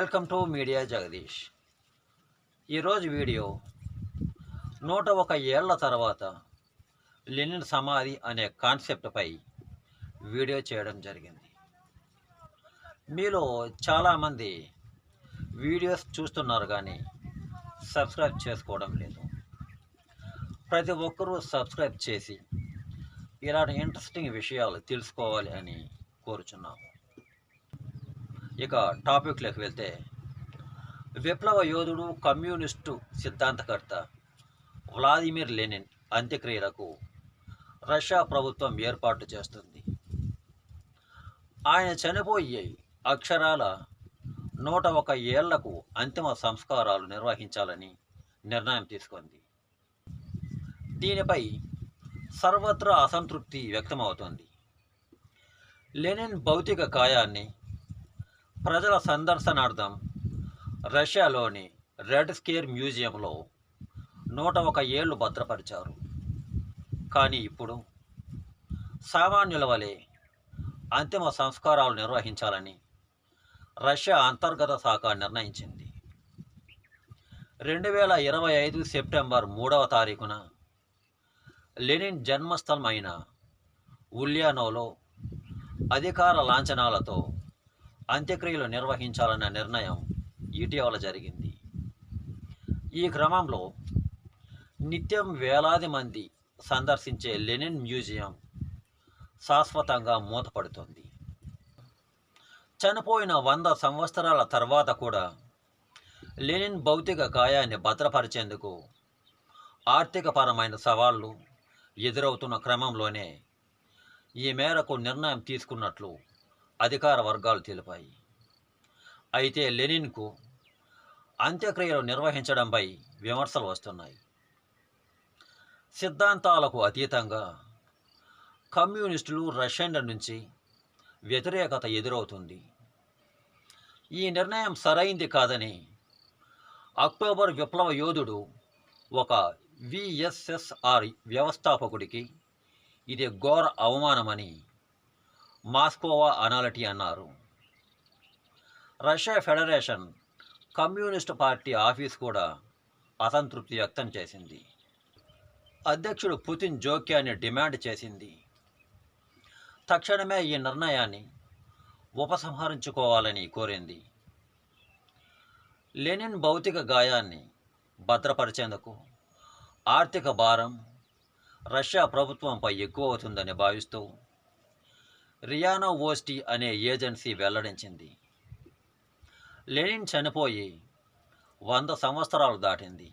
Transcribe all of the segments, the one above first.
Welcome to media Jagadish. ఈరోజు video 101 ఏళ్ల తర్వాత లెనిన్ సమాధి అనే కాన్సెప్ట్పై వీడియో చేయడం జరిగింది. మీలో చాలామంది వీడియోస్ చూస్తున్నారు కానీ సబ్స్క్రైబ్ చేసుకోవడం లేదు. ప్రతి ఒక్కరూ సబ్స్క్రైబ్ చేసి ఇలాంటి ఇంట్రెస్టింగ్ విషయాలు తెలుసుకోవాలి అని కోరుచున్నాము. ఇక టాపిక్లోకి వెళ్తే, విప్లవ యోధుడు, కమ్యూనిస్టు సిద్ధాంతకర్త వ్లాదిమిర్ లెనిన్ అంత్యక్రియలకు రష్యా ప్రభుత్వం ఏర్పాటు చేస్తుంది. ఆయన చనిపోయి అక్షరాల 101 ఏళ్లకు అంతిమ సంస్కారాలు నిర్వహించాలని నిర్ణయం తీసుకుంది. దీనిపై సర్వత్రా అసంతృప్తి వ్యక్తమవుతోంది. లెనిన్ భౌతిక కాయాన్ని ప్రజల సందర్శనార్థం రష్యాలోని రెడ్ స్క్వేర్ మ్యూజియంలో 101 ఏళ్లు భద్రపరిచారు. కానీ ఇప్పుడు సామాన్యుల వలె అంతిమ సంస్కారాలు నిర్వహించాలని రష్యా అంతర్గత శాఖ నిర్ణయించింది. 2025 సెప్టెంబర్ 3వ తారీఖున లెనిన్ జన్మస్థలం అయిన ఉల్యానోలో అధికార లాంఛనాలతో అంత్యక్రియలు నిర్వహించాలన్న నిర్ణయం ఇటీవల జరిగింది. ఈ క్రమంలో నిత్యం వేలాది మంది సందర్శించే లెనిన్ మ్యూజియం శాశ్వతంగా మూతపడుతుంది. చనిపోయిన 100 సంవత్సరాల తర్వాత కూడా లెనిన్ భౌతిక కాయాన్ని భద్రపరిచేందుకు ఆర్థికపరమైన సవాళ్లు ఎదురవుతున్న క్రమంలోనే ఈ మేరకు నిర్ణయం తీసుకున్నట్లు అధికార వర్గాలు తెలిపాయి. అయితే లెనిన్కు అంత్యక్రియలు నిర్వహించడంపై విమర్శలు వస్తున్నాయి. సిద్ధాంతాలకు అతీతంగా కమ్యూనిస్టులు, రష్యన్ల నుంచి వ్యతిరేకత ఎదురవుతుంది. ఈ నిర్ణయం సరైంది కాదని అక్టోబర్ విప్లవ యోధుడు, ఒక విఎస్ఎస్ఆర్ వ్యవస్థాపకుడికి ఇది ఘోర అవమానమని మాస్కోవా అనాలిటీ అన్నారు. Russia federation communist party office కూడా అసంతృప్తి వ్యక్తం చేసింది. అధ్యక్షుడు పుతిన్ జోక్యాన్ని డిమాండ్ చేసింది. తక్షణమే ఈ నిర్ణయాన్ని ఉపసంహరించుకోవాలని కోరింది. లెనిన్ భౌతిక గాయాన్ని భద్రపరిచేందుకు ఆర్థిక భారం రష్యా ప్రభుత్వంపై ఎక్కువ అవుతుందని భావిస్తూ రియా నోవోస్టీ అనే ఏజెన్సీ వెల్లడించింది. లెనిన్ చనిపోయి 100 సంవత్సరాలు దాటింది.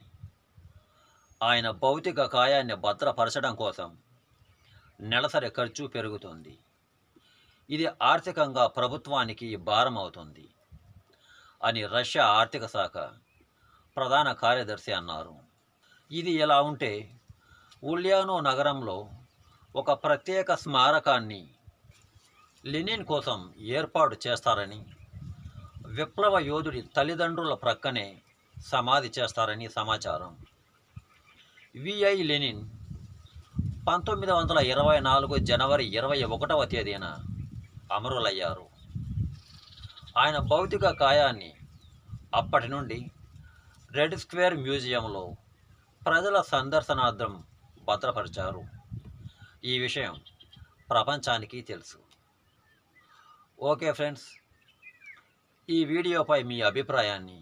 ఆయన భౌతిక కాయాన్ని భద్రపరచడం కోసం నెలసరి ఖర్చు పెరుగుతుంది. ఇది ఆర్థికంగా ప్రభుత్వానికి భారం అవుతుంది అని రష్యా ఆర్థిక శాఖ ప్రధాన కార్యదర్శి అన్నారు. ఇది ఇలా ఉంటే, ఉల్యానో నగరంలో ఒక ప్రత్యేక స్మారకాన్ని లెనిన్ కోసం ఏర్పాటు చేస్తారని, విప్లవ యోధుడి తల్లిదండ్రుల ప్రక్కనే సమాధి చేస్తారని సమాచారం. విఐ లెనిన్ 1924 జనవరి 21వ తేదీన అమరులయ్యారు. ఆయన భౌతిక కాయాన్ని అప్పటి నుండి రెడ్ స్క్వేర్ మ్యూజియంలో ప్రజల సందర్శనార్థం భద్రపరిచారు. ఈ విషయం ప్రపంచానికి తెలుసు. ఓకే ఫ్రెండ్స్, ఈ వీడియోపై మీ అభిప్రాయాన్ని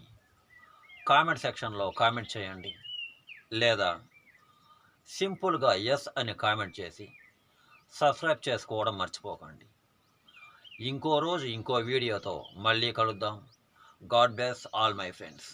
కామెంట్ సెక్షన్లో కామెంట్ చేయండి, లేదా సింపుల్గా ఎస్ అని కామెంట్ చేసి సబ్స్క్రైబ్ చేసుకోవడం మర్చిపోకండి. ఇంకో రోజు ఇంకో వీడియోతో మళ్ళీ కలుద్దాం. God bless all my friends.